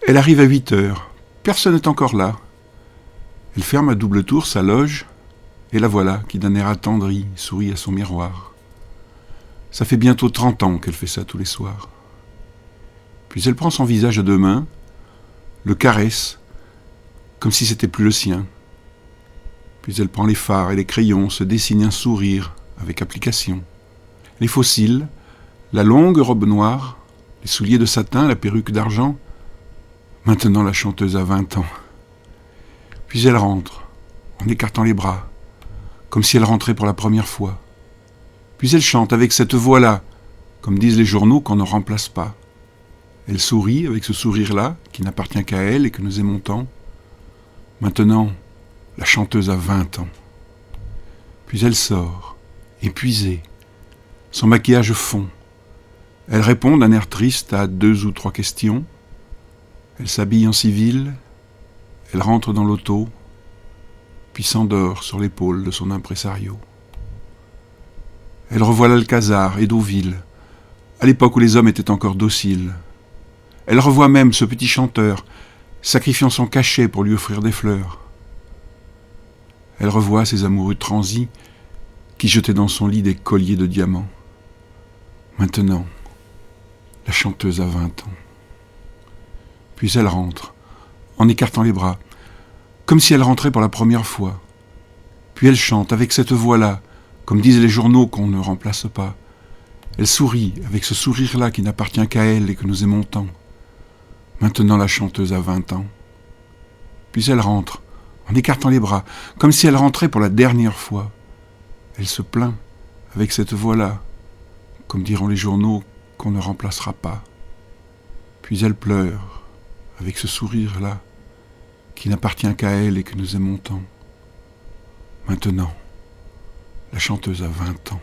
Elle arrive à 8 heures. Personne n'est encore là. Elle ferme à double tour sa loge, et la voilà, qui d'un air attendri sourit à son miroir. Ça fait bientôt 30 ans qu'elle fait ça tous les soirs. Puis elle prend son visage à deux mains, le caresse, comme si c'était plus le sien. Puis elle prend les fards et les crayons, se dessine un sourire avec application. Les faux cils, la longue robe noire, les souliers de satin, la perruque d'argent. Maintenant la chanteuse a 20 ans. Puis elle rentre, en écartant les bras, comme si elle rentrait pour la première fois. Puis elle chante avec cette voix-là, comme disent les journaux qu'on ne remplace pas. Elle sourit avec ce sourire-là, qui n'appartient qu'à elle et que nous aimons tant. Maintenant, la chanteuse a 20 ans. Puis elle sort, épuisée. Son maquillage fond. Elle répond d'un air triste à 2 ou 3 questions. Elle s'habille en civil. Elle rentre dans l'auto, puis s'endort sur l'épaule de son impresario. Elle revoit l'Alcazar et Deauville, à l'époque où les hommes étaient encore dociles. Elle revoit même ce petit chanteur, sacrifiant son cachet pour lui offrir des fleurs. Elle revoit ces amoureux transis qui jetaient dans son lit des colliers de diamants. Maintenant, la chanteuse a 20 ans. Puis elle rentre, en écartant les bras, comme si elle rentrait pour la première fois. Puis elle chante avec cette voix-là, comme disent les journaux qu'on ne remplace pas. Elle sourit avec ce sourire-là qui n'appartient qu'à elle et que nous aimons tant. Maintenant la chanteuse a 20 ans. Puis elle rentre, en écartant les bras, comme si elle rentrait pour la dernière fois. Elle se plaint avec cette voix-là, comme diront les journaux qu'on ne remplacera pas. Puis elle pleure avec ce sourire-là, qui n'appartient qu'à elle et que nous aimons tant. Maintenant, la chanteuse a 20 ans.